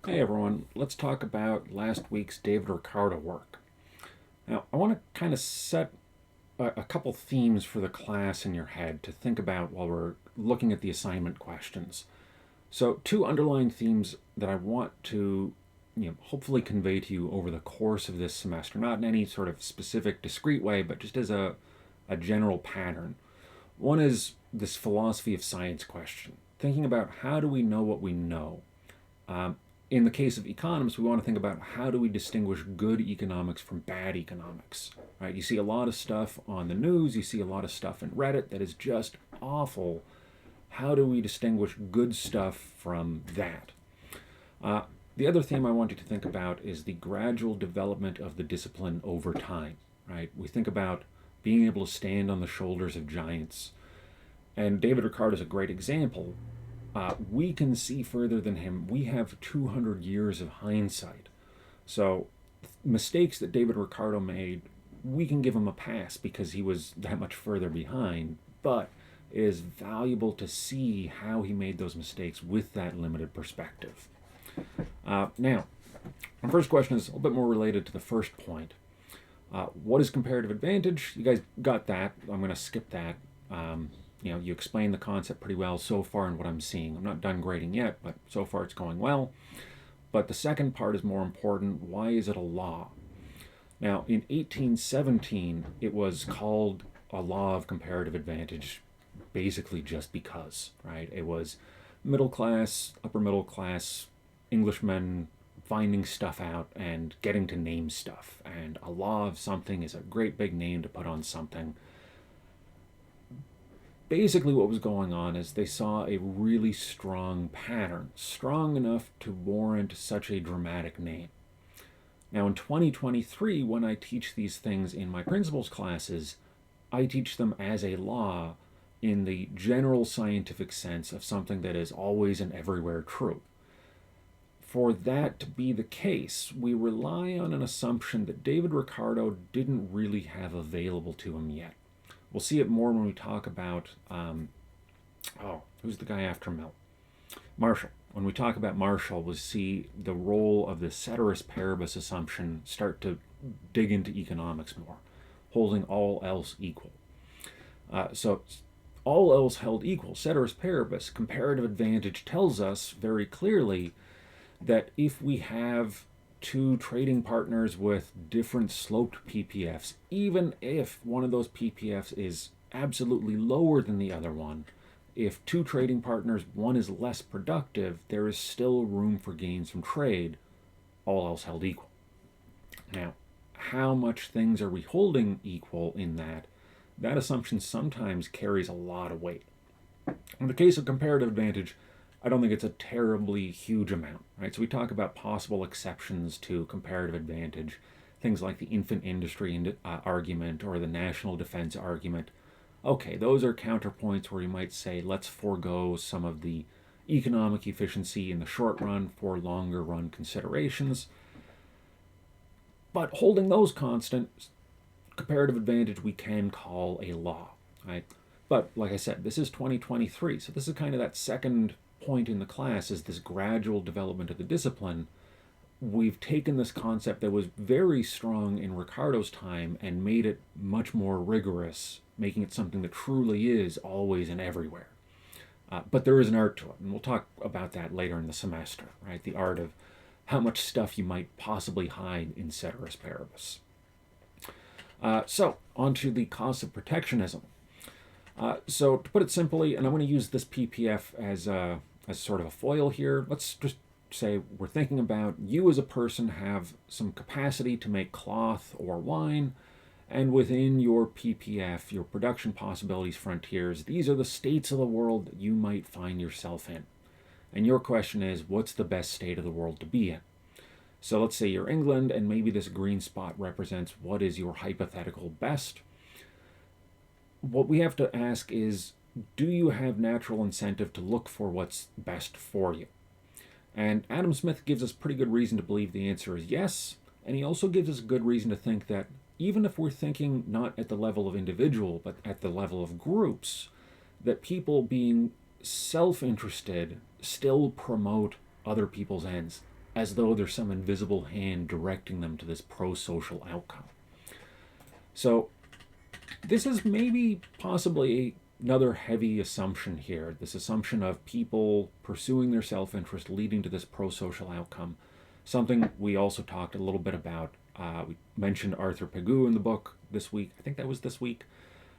Hey everyone, let's talk about last week's David Ricardo work. Now, I want to kind of set a couple themes for the class in your head to think about while we're looking at the assignment questions. So, two underlying themes that I want to hopefully convey to you over the course of this semester, not in any sort of specific, discrete way, but just as a general pattern. One is this philosophy of science question, thinking about how do we know what we know. Um, in the case of economists, we want to think about how do we distinguish good economics from bad economics, right? You see a lot of stuff on the news, you see a lot of stuff in Reddit that is just awful. How do we distinguish good stuff from that? Uh, the other theme I want you to think about is the gradual development of the discipline over time, right? We think about being able to stand on the shoulders of giants. And David Ricardo is a great example. We can see further than him. We have 200 years of hindsight. So, mistakes that David Ricardo made, we can give him a pass because he was that much further behind. But it is valuable to see how he made those mistakes with that limited perspective. Now, my first question is a little bit more related to the first point. What is comparative advantage? You guys got that. I'm going to skip that. You explained the concept pretty well so far in what I'm seeing. I'm not done grading yet, but so far it's going well. But the second part is more important. Why is it a law? Now, in 1817, it was called a law of comparative advantage basically just because, right? It was middle class, upper middle class Englishmen finding stuff out and getting to name stuff. And a law of something is a great big name to put on something. Basically, what was going on is they saw a really strong pattern, strong enough to warrant such a dramatic name. Now, in 2023, when I teach these things in my principles classes, I teach them as a law in the general scientific sense of something that is always and everywhere true. For that to be the case, we rely on an assumption that David Ricardo didn't really have available to him yet. We'll see it more when we talk about, who's the guy after Mill? Marshall. When we talk about Marshall, we'll see the role of the ceteris paribus assumption start to dig into economics more, holding all else equal. So, all else held equal, ceteris paribus, comparative advantage tells us very clearly that if we have two trading partners with different sloped PPFs, even if one of those PPFs is absolutely lower than the other one, if two trading partners, one is less productive, there is still room for gains from trade, all else held equal. Now, how much things are we holding equal in that? That assumption sometimes carries a lot of weight. In the case of comparative advantage, I don't think it's a terribly huge amount, right? So we talk about possible exceptions to comparative advantage, things like the infant industry argument or the national defense argument. Okay, those are counterpoints where you might say, let's forego some of the economic efficiency in the short run for longer run considerations. But holding those constant, comparative advantage we can call a law, right? But like I said, this is 2023, so this is kind of that second point in the class is this gradual development of the discipline. We've taken this concept that was very strong in Ricardo's time and made it much more rigorous, making it something that truly is always and everywhere. But there is an art to it, and we'll talk about that later in the semester, right? The art of how much stuff you might possibly hide in ceteris paribus. So, on to the cost of protectionism. So, to put it simply, and I'm going to use this PPF as sort of a foil here, let's just say we're thinking about you as a person have some capacity to make cloth or wine, and within your PPF, your production possibilities frontiers, these are the states of the world that you might find yourself in. And your question is, what's the best state of the world to be in? So let's say you're England, and maybe this green spot represents what is your hypothetical best. What we have to ask is, do you have natural incentive to look for what's best for you? And Adam Smith gives us pretty good reason to believe the answer is yes, and he also gives us good reason to think that even if we're thinking not at the level of individual, but at the level of groups, that people being self-interested still promote other people's ends. as though there's some invisible hand directing them to this pro-social outcome. So this is maybe possibly another heavy assumption here, this assumption of people pursuing their self-interest leading to this pro-social outcome, something we also talked a little bit about. We mentioned Arthur Pigou in the book this week. I think that was this week.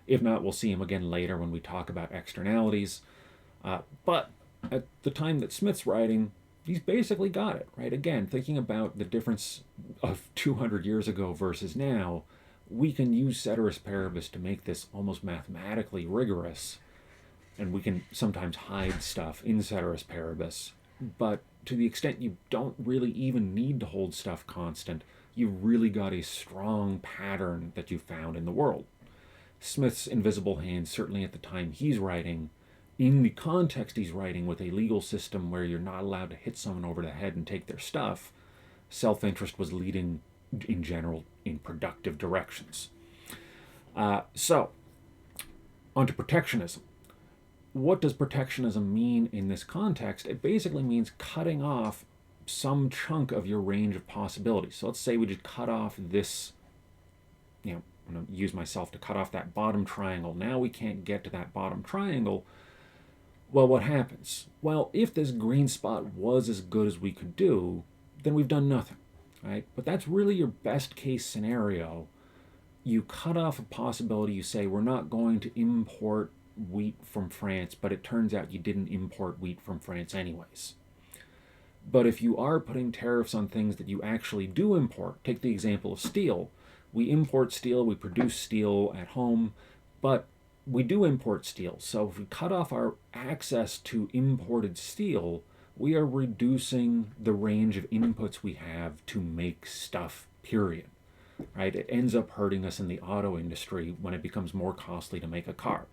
If not, we'll see him again later when we talk about externalities. But at the time that Smith's writing, he's basically got it, right? Again, thinking about the difference of 200 years ago versus now, we can use ceteris paribus to make this almost mathematically rigorous, and we can sometimes hide stuff in ceteris paribus. But to the extent you don't really even need to hold stuff constant, you've really got a strong pattern that you found in the world. Smith's invisible hand, certainly at the time he's writing, in the context he's writing with a legal system where you're not allowed to hit someone over the head and take their stuff, self-interest was leading in general in productive directions. So, onto protectionism. What does protectionism mean in this context? It basically means cutting off some chunk of your range of possibilities. So let's say we just cut off this, I'm going to use myself to cut off that bottom triangle. Now we can't get to that bottom triangle. Well, what happens? Well, if this green spot was as good as we could do, then we've done nothing, right? But that's really your best case scenario. You cut off a possibility, you say, we're not going to import wheat from France, but it turns out you didn't import wheat from France anyways. But if you are putting tariffs on things that you actually do import, take the example of steel. We import steel, we produce steel at home, but we do import steel. So if we cut off our access to imported steel, we are reducing the range of inputs we have to make stuff, period. Right? It ends up hurting us in the auto industry when it becomes more costly to make a car.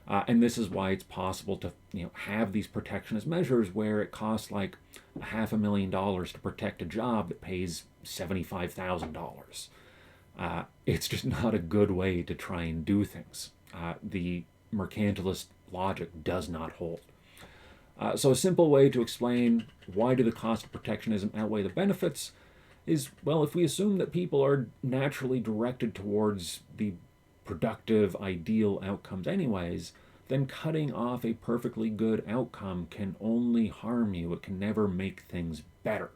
And this is why it's possible to have these protectionist measures where it costs like $500,000 to protect a job that pays $75,000. It's just not a good way to try and do things. The mercantilist logic does not hold. So a simple way to explain why do the cost of protectionism outweigh the benefits is, well, if we assume that people are naturally directed towards the productive, ideal outcomes anyways, then cutting off a perfectly good outcome can only harm you. It can never make things better.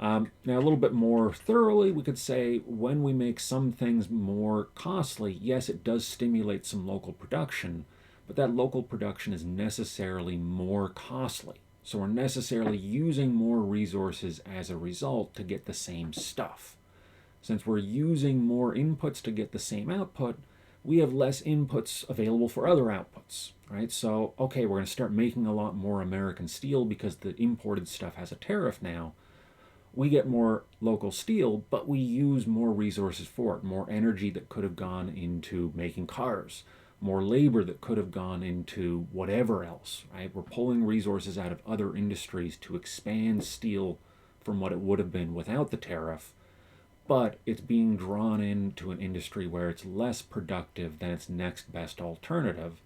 Now, a little bit more thoroughly, we could say when we make some things more costly, yes, it does stimulate some local production, but that local production is necessarily more costly. So we're necessarily using more resources as a result to get the same stuff. Since we're using more inputs to get the same output, we have less inputs available for other outputs, right? So, okay, we're going to start making a lot more American steel because the imported stuff has a tariff now. We get more local steel, but we use more resources for it, more energy that could have gone into making cars, more labor that could have gone into whatever else, right? We're pulling resources out of other industries to expand steel from what it would have been without the tariff, but it's being drawn into an industry where it's less productive than its next best alternative.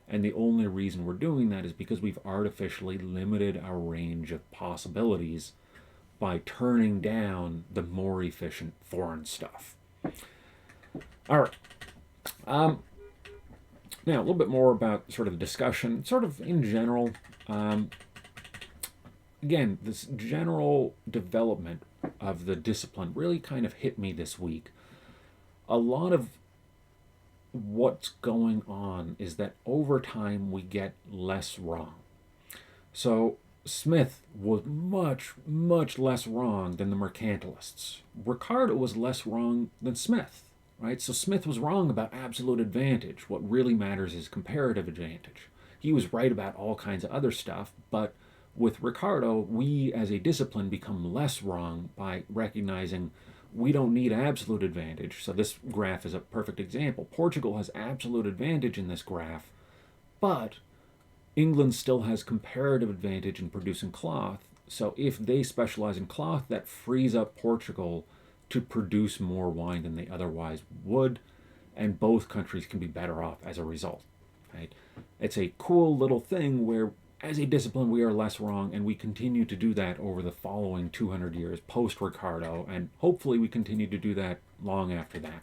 And the only reason we're doing that is because we've artificially limited our range of possibilities by turning down the more efficient foreign stuff. All right. Now, a little bit more about sort of the discussion, sort of in general. Again, this general development of the discipline really kind of hit me this week. A lot of what's going on is that over time we get less wrong. So Smith was much, much less wrong than the mercantilists. Ricardo was less wrong than Smith. Right? So Smith was wrong about absolute advantage. What really matters is comparative advantage. He was right about all kinds of other stuff, but with Ricardo, we as a discipline become less wrong by recognizing we don't need absolute advantage. So this graph is a perfect example. Portugal has absolute advantage in this graph, but England still has comparative advantage in producing cloth. So if they specialize in cloth, that frees up Portugal to produce more wine than they otherwise would, and both countries can be better off as a result. Right? It's a cool little thing where as a discipline, we are less wrong, and we continue to do that over the following 200 years post Ricardo, and hopefully we continue to do that long after that.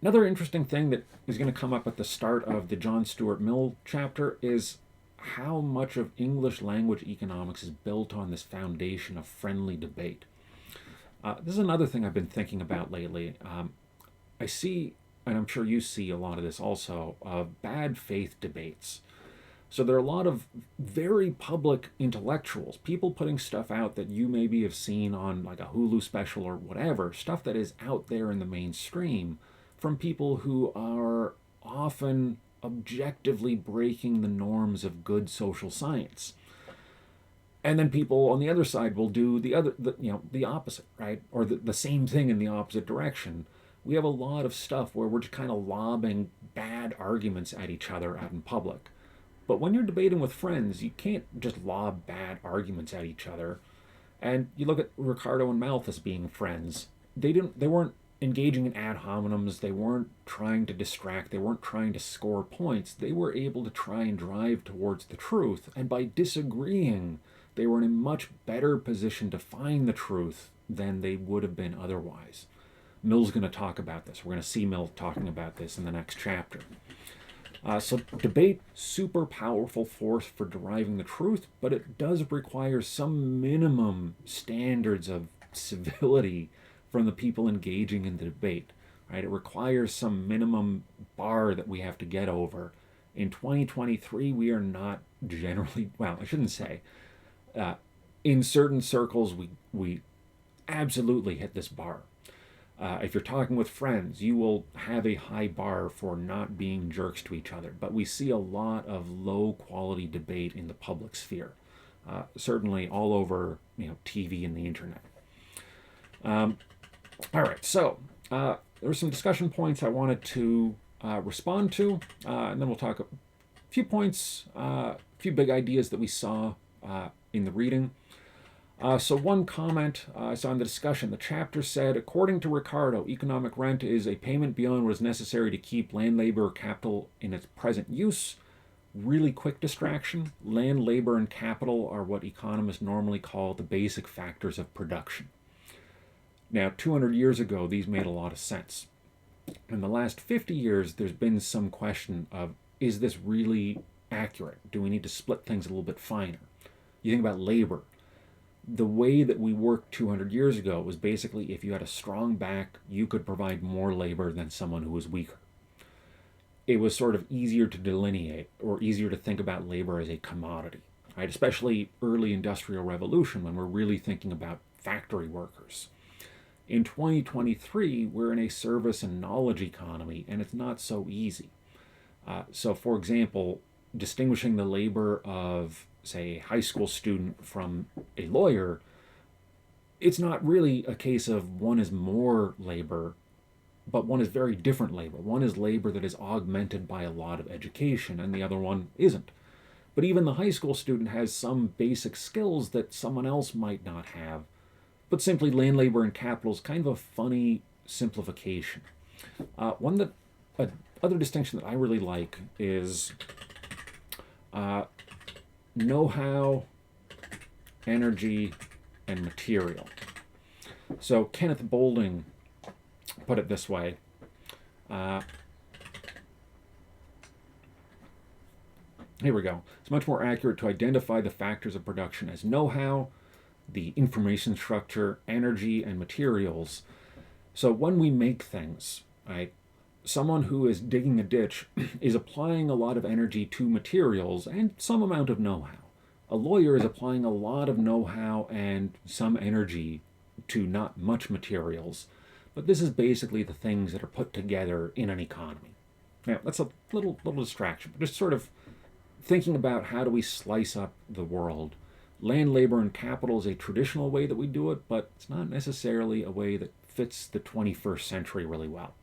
Another interesting thing that is going to come up at the start of the John Stuart Mill chapter is how much of English language economics is built on this foundation of friendly debate. This is another thing I've been thinking about lately. I see, and I'm sure you see a lot of this also, bad faith debates. So there are a lot of very public intellectuals, people putting stuff out that you maybe have seen on like a Hulu special or whatever, stuff that is out there in the mainstream from people who are often objectively breaking the norms of good social science. And then people on the other side will do the opposite, right? Or the same thing in the opposite direction. We have a lot of stuff where we're just kind of lobbing bad arguments at each other out in public. But when you're debating with friends, you can't just lob bad arguments at each other. And you look at Ricardo and Malthus being friends. They weren't engaging in ad hominems. They weren't trying to distract. They weren't trying to score points. They were able to try and drive towards the truth. And by disagreeing, they were in a much better position to find the truth than they would have been otherwise. Mill's going to talk about this. We're going to see Mill talking about this in the next chapter. So debate, super powerful force for deriving the truth, but it does require some minimum standards of civility from the people engaging in the debate. Right? It requires some minimum bar that we have to get over. In 2023, we are not generally, well, I shouldn't say, in certain circles, we absolutely hit this bar. If you're talking with friends, you will have a high bar for not being jerks to each other. But we see a lot of low-quality debate in the public sphere, certainly all over TV and the internet. All right, so there were some discussion points I wanted to respond to, and then we'll talk a few points, a few big ideas that we saw in the reading. So one comment I saw in the discussion, the chapter said, according to Ricardo, economic rent is a payment beyond what is necessary to keep land, labor, or capital in its present use. Really quick distraction. Land, labor, and capital are what economists normally call the basic factors of production. Now, 200 years ago, these made a lot of sense. In the last 50 years, there's been some question of, is this really accurate? Do we need to split things a little bit finer? You think about labor. The way that we worked 200 years ago was basically if you had a strong back, you could provide more labor than someone who was weaker. It was sort of easier to delineate or easier to think about labor as a commodity, right? Especially early industrial revolution when we're really thinking about factory workers. In 2023, we're in a service and knowledge economy, and it's not so easy. So, for example, distinguishing the labor of, say, a high school student from a lawyer, it's not really a case of one is more labor, but one is very different labor. One is labor that is augmented by a lot of education, and the other one isn't. But even the high school student has some basic skills that someone else might not have. But simply land, labor, and capital is kind of a funny simplification. Other distinction that I really like is know-how, energy, and material. So Kenneth Boulding put it this way. Here we go. It's much more accurate to identify the factors of production as know-how, the information structure, energy, and materials. So when we make things, right, someone who is digging a ditch is applying a lot of energy to materials and some amount of know-how. A lawyer is applying a lot of know-how and some energy to not much materials. But this is basically the things that are put together in an economy. Now, that's a little distraction, but just sort of thinking about how do we slice up the world. Land, labor, and capital is a traditional way that we do it, but it's not necessarily a way that fits the 21st century really well.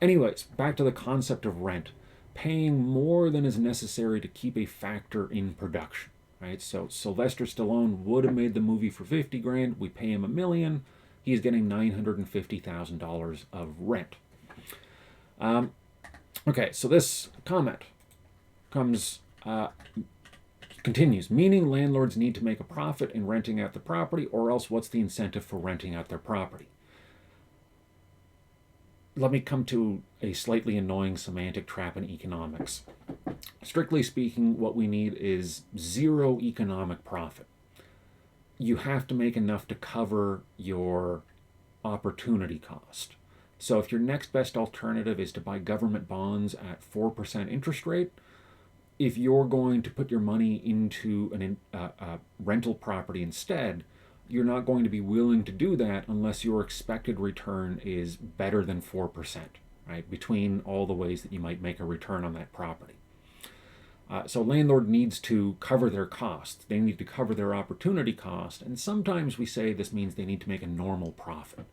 Anyways, back to the concept of rent. Paying more than is necessary to keep a factor in production, right? So Sylvester Stallone would have made the movie for $50,000. We pay him $1 million. He's getting $950,000 of rent. Okay, so this comment. comes continues, meaning landlords need to make a profit in renting out the property, or else what's the incentive for renting out their property? Let me come to a slightly annoying semantic trap in economics. Strictly speaking, what we need is zero economic profit. You have to make enough to cover your opportunity cost. So if your next best alternative is to buy government bonds at 4% interest rate, if you're going to put your money into a rental property instead, you're not going to be willing to do that unless your expected return is better than 4%, right? Between all the ways that you might make a return on that property. So landlord needs to cover their costs. They need to cover their opportunity cost. And sometimes we say this means they need to make a normal profit.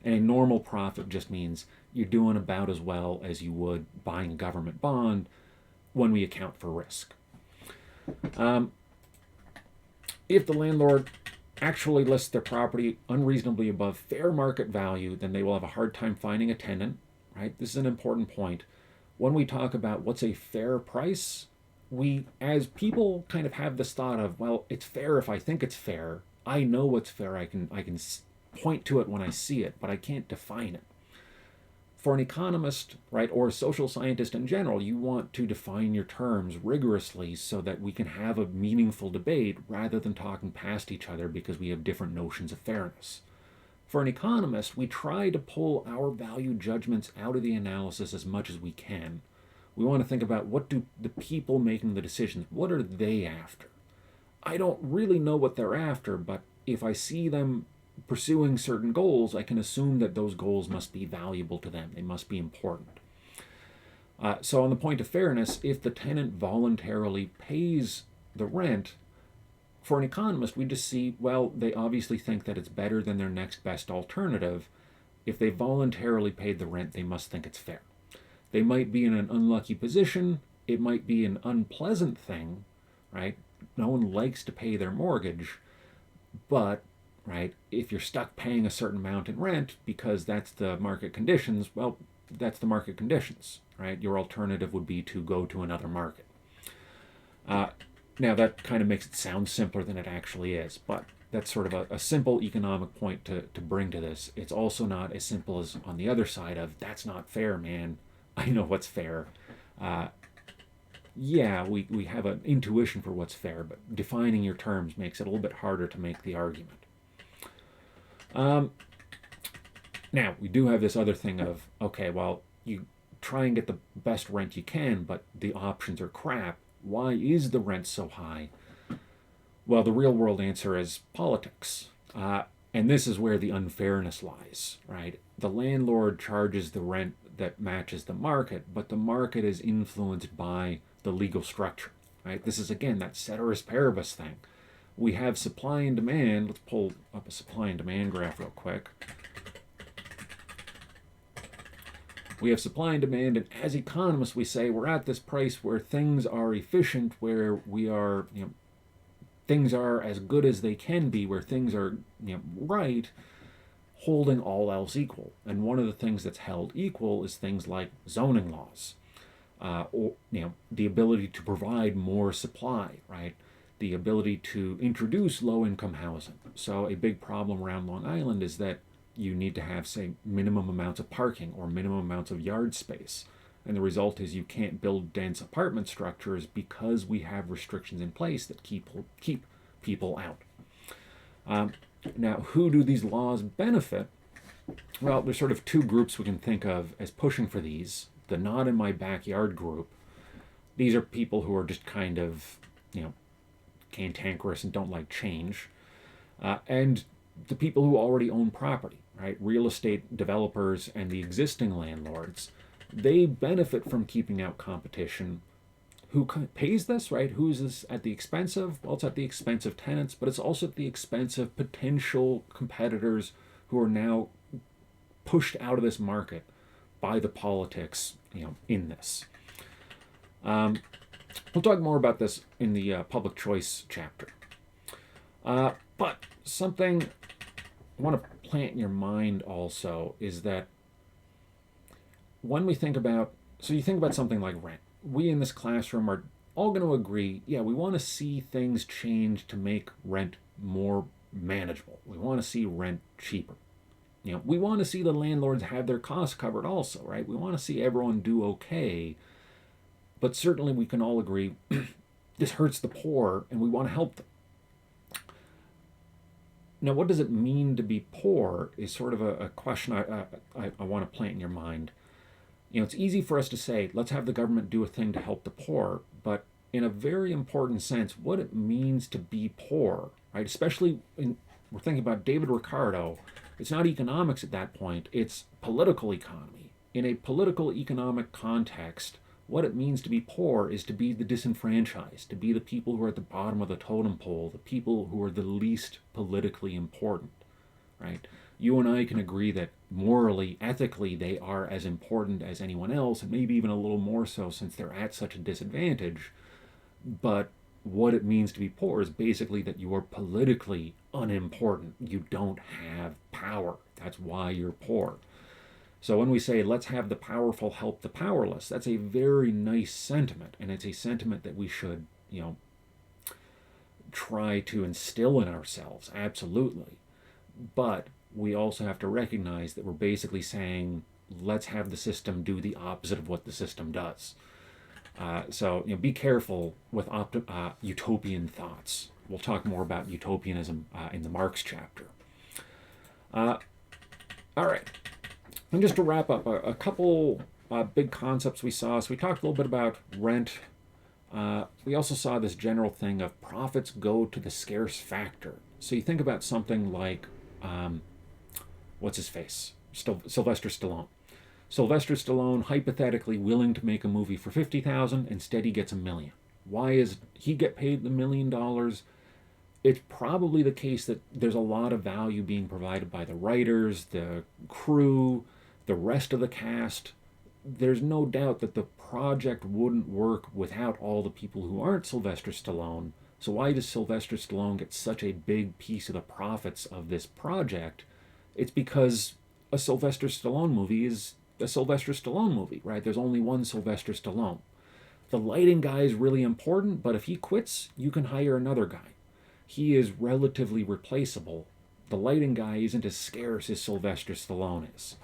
And a normal profit just means you're doing about as well as you would buying a government bond when we account for risk. If the landlord actually lists their property unreasonably above fair market value, then they will have a hard time finding a tenant, right? This is an important point. When we talk about what's a fair price, we, as people, kind of have this thought of, well, it's fair if I think it's fair. I know what's fair. I can point to it when I see it, but I can't define it. For an economist, right, or a social scientist in general, you want to define your terms rigorously so that we can have a meaningful debate rather than talking past each other because we have different notions of fairness. For an economist, we try to pull our value judgments out of the analysis as much as we can. We want to think about, what do the people making the decisions, what are they after? I don't really know what they're after, but if I see them pursuing certain goals, I can assume that those goals must be valuable to them. They must be important. So on the point of fairness, if the tenant voluntarily pays the rent, for an economist, we just see, well, they obviously think that it's better than their next best alternative. If they voluntarily paid the rent, they must think it's fair. They might be in an unlucky position. It might be an unpleasant thing, right? No one likes to pay their mortgage, but, right, if you're stuck paying a certain amount in rent because that's the market conditions, well, that's the market conditions, right? Your alternative would be to go to another market. Now, that kind of makes it sound simpler than it actually is, but that's sort of a simple economic point to bring to this. It's also not as simple as on the other side of, that's not fair, man. I know what's fair. Yeah, we have an intuition for what's fair, but defining your terms makes it a little bit harder to make the argument. Now, we do have this other thing of, okay, well, you try and get the best rent you can, but the options are crap. Why is the rent so high? Well, the real world answer is politics. And this is where the unfairness lies, right? The landlord charges the rent that matches the market, but the market is influenced by the legal structure, right? This is, again, that ceteris paribus thing. We have supply and demand. Let's pull up a supply and demand graph real quick. We have supply and demand, and as economists, we say we're at this price where things are efficient, where we are, things are as good as they can be, where things are, right, holding all else equal. And one of the things that's held equal is things like zoning laws, or the ability to provide more supply, right? The ability to introduce low-income housing. So a big problem around Long Island is that you need to have, say, minimum amounts of parking or minimum amounts of yard space. And the result is you can't build dense apartment structures because we have restrictions in place that keep people out. Now, who do these laws benefit? Well, there's sort of two groups we can think of as pushing for these. The not in my backyard group. These are people who are just kind of, cantankerous and don't like change. And the people who already own property, right? Real estate developers and the existing landlords, they benefit from keeping out competition. Who pays this, right? Who's this at the expense of? Well, it's at the expense of tenants, but it's also at the expense of potential competitors who are now pushed out of this market by the politics, in this. We'll talk more about this in the public choice chapter. But something I want to plant in your mind also is that when we think about, so you think about something like rent. We in this classroom are all going to agree, yeah, we want to see things change to make rent more manageable. We want to see rent cheaper. We want to see the landlords have their costs covered also, right? We want to see everyone do okay. But certainly we can all agree this hurts the poor and we want to help them. Now, what does it mean to be poor is sort of a question I want to plant in your mind. It's easy for us to say, let's have the government do a thing to help the poor, but in a very important sense, what it means to be poor, right? Especially we're thinking about David Ricardo. It's not economics at that point, it's political economy. In a political economic context, what it means to be poor is to be the disenfranchised, to be the people who are at the bottom of the totem pole, the people who are the least politically important, right? You and I can agree that morally, ethically, they are as important as anyone else, and maybe even a little more so since they're at such a disadvantage. But what it means to be poor is basically that you are politically unimportant. You don't have power. That's why you're poor. So when we say, let's have the powerful help the powerless, that's a very nice sentiment, and it's a sentiment that we should, try to instill in ourselves, absolutely. But we also have to recognize that we're basically saying, let's have the system do the opposite of what the system does. So be careful with utopian thoughts. We'll talk more about utopianism in the Marx chapter. All right. And just to wrap up, a couple big concepts we saw. So we talked a little bit about rent. We also saw this general thing of profits go to the scarce factor. So you think about something like, what's his face? Sylvester Stallone. Sylvester Stallone hypothetically willing to make a movie for $50,000, instead he gets $1 million. Why is he get paid the $1 million? It's probably the case that there's a lot of value being provided by the writers, the crew, the rest of the cast. There's no doubt that the project wouldn't work without all the people who aren't Sylvester Stallone. So why does Sylvester Stallone get such a big piece of the profits of this project? It's because a Sylvester Stallone movie is a Sylvester Stallone movie, right? There's only one Sylvester Stallone. The lighting guy is really important, but if he quits, you can hire another guy. He is relatively replaceable. The lighting guy isn't as scarce as Sylvester Stallone is.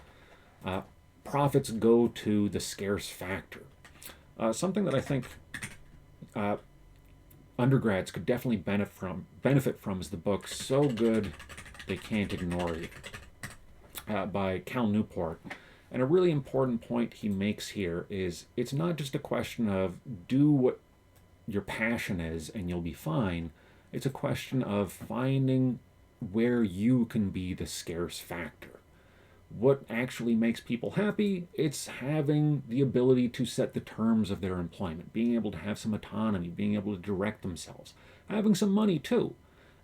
Profits go to the scarce factor. Something that I think undergrads could definitely benefit from is the book So Good They Can't Ignore You by Cal Newport. And a really important point he makes here is it's not just a question of do what your passion is and you'll be fine. It's a question of finding where you can be the scarce factor. What actually makes people happy? It's having the ability to set the terms of their employment, being able to have some autonomy, being able to direct themselves, having some money too.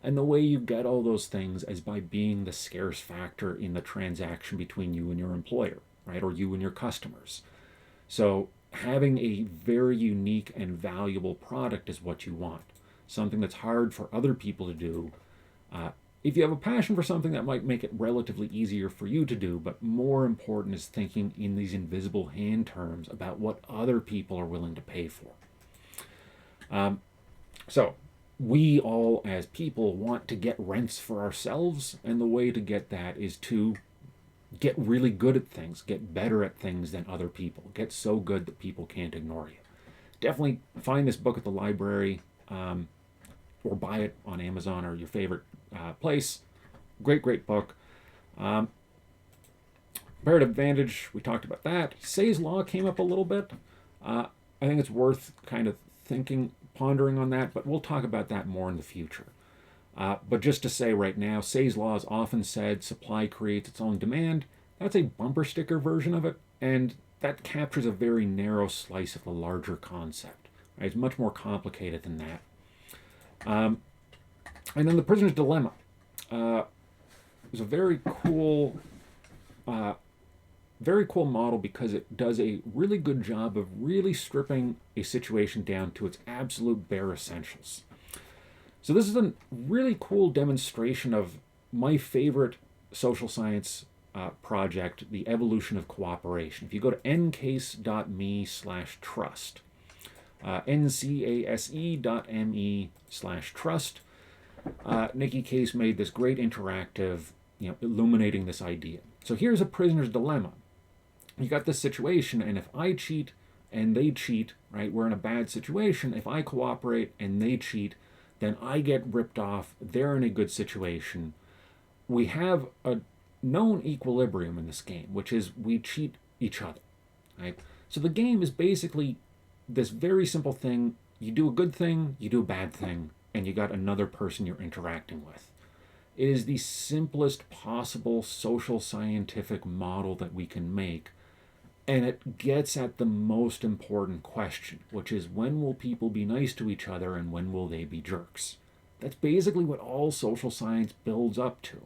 And the way you get all those things is by being the scarce factor in the transaction between you and your employer, right? Or you and your customers. So having a very unique and valuable product is what you want. Something that's hard for other people to do. If you have a passion for something, that might make it relatively easier for you to do, but more important is thinking in these invisible hand terms about what other people are willing to pay for. So we all as people want to get rents for ourselves, and the way to get that is to get really good at things, get better at things than other people, get so good that people can't ignore you. Definitely find this book at the library, or buy it on Amazon or your favorite place. Great book. Comparative advantage, we talked about that. Say's Law came up a little bit. I think it's worth kind of pondering on that, but we'll talk about that more in the future. But just to say right now, Say's Law is often said supply creates its own demand. That's a bumper sticker version of it, and that captures a very narrow slice of the larger concept. Right? It's much more complicated than that. And then The Prisoner's Dilemma is a very cool model because it does a really good job of really stripping a situation down to its absolute bare essentials. So this is a really cool demonstration of my favorite social science project, The Evolution of Cooperation. If you go to ncase.me/trust, ncase.me/trust. Nikki Case made this great interactive, illuminating this idea. So here's a prisoner's dilemma. You got this situation, and if I cheat and they cheat, right, we're in a bad situation. If I cooperate and they cheat, then I get ripped off. They're in a good situation. We have a known equilibrium in this game, which is we cheat each other, right? So the game is basically this very simple thing. You do a good thing, you do a bad thing, and you got another person you're interacting with. It is the simplest possible social scientific model that we can make, and it gets at the most important question, which is when will people be nice to each other and when will they be jerks? That's basically what all social science builds up to,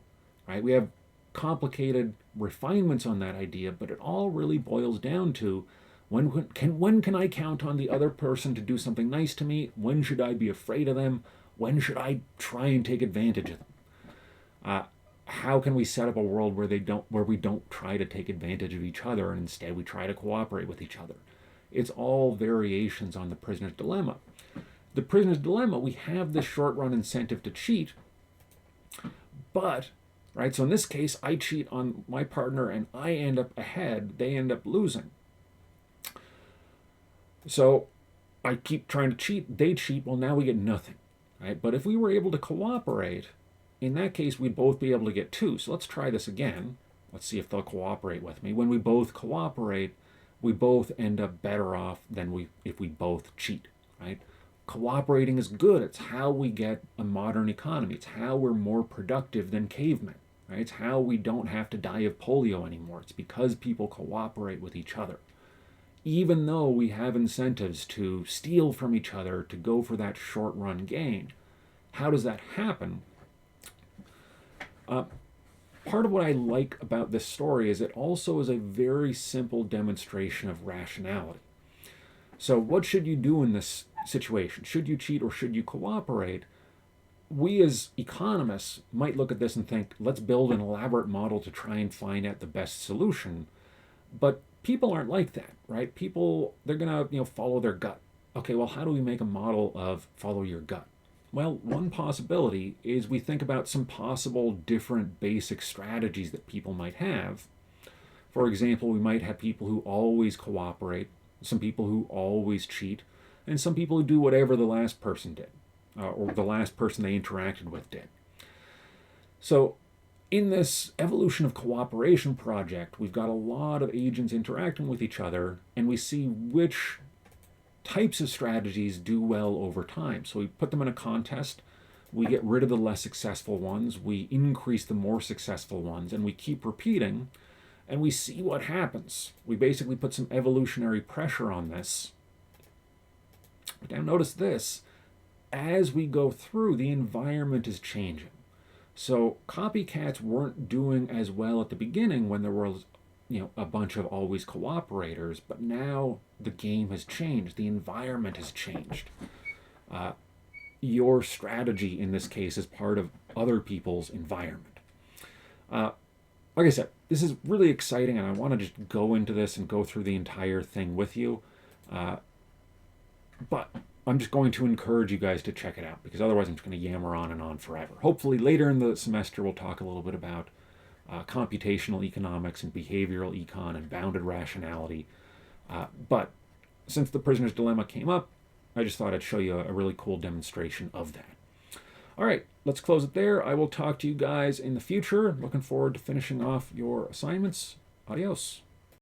right? We have complicated refinements on that idea, but it all really boils down to when can I count on the other person to do something nice to me? When should I be afraid of them? When should I try and take advantage of them? How can we set up a world where we don't try to take advantage of each other and instead we try to cooperate with each other? It's all variations on the prisoner's dilemma. The prisoner's dilemma, we have this short-run incentive to cheat, but, right, so in this case, I cheat on my partner and I end up ahead, they end up losing. So I keep trying to cheat, they cheat, well, now we get nothing, right? But if we were able to cooperate, in that case, we'd both be able to get 2. So let's try this again. Let's see if they'll cooperate with me. When we both cooperate, we both end up better off than if we both cheat, right? Cooperating is good. It's how we get a modern economy. It's how we're more productive than cavemen, right? It's how we don't have to die of polio anymore. It's because people cooperate with each other. Even though we have incentives to steal from each other, to go for that short-run gain. How does that happen? Part of what I like about this story is it also is a very simple demonstration of rationality. So what should you do in this situation? Should you cheat or should you cooperate? We as economists might look at this and think, let's build an elaborate model to try and find out the best solution. But people aren't like that, right? People, they're going to follow their gut. Okay, well, how do we make a model of follow your gut? Well, one possibility is we think about some possible different basic strategies that people might have. For example, we might have people who always cooperate, some people who always cheat, and some people who do whatever the last person did, or the last person they interacted with did. So in this evolution of cooperation project, we've got a lot of agents interacting with each other, and we see which types of strategies do well over time. So we put them in a contest, we get rid of the less successful ones, we increase the more successful ones, and we keep repeating, and we see what happens. We basically put some evolutionary pressure on this. But now notice this, as we go through, the environment is changing. So copycats weren't doing as well at the beginning when there was a bunch of always cooperators, but now the game has changed. The environment has changed. Your strategy in this case is part of other people's environment. Like I said, this is really exciting, and I want to just go into this and go through the entire thing with you. But I'm just going to encourage you guys to check it out, because otherwise I'm just going to yammer on and on forever. Hopefully later in the semester we'll talk a little bit about computational economics and behavioral econ and bounded rationality. But since the prisoner's dilemma came up, I just thought I'd show you a really cool demonstration of that. All right, let's close it there. I will talk to you guys in the future. Looking forward to finishing off your assignments. Adios.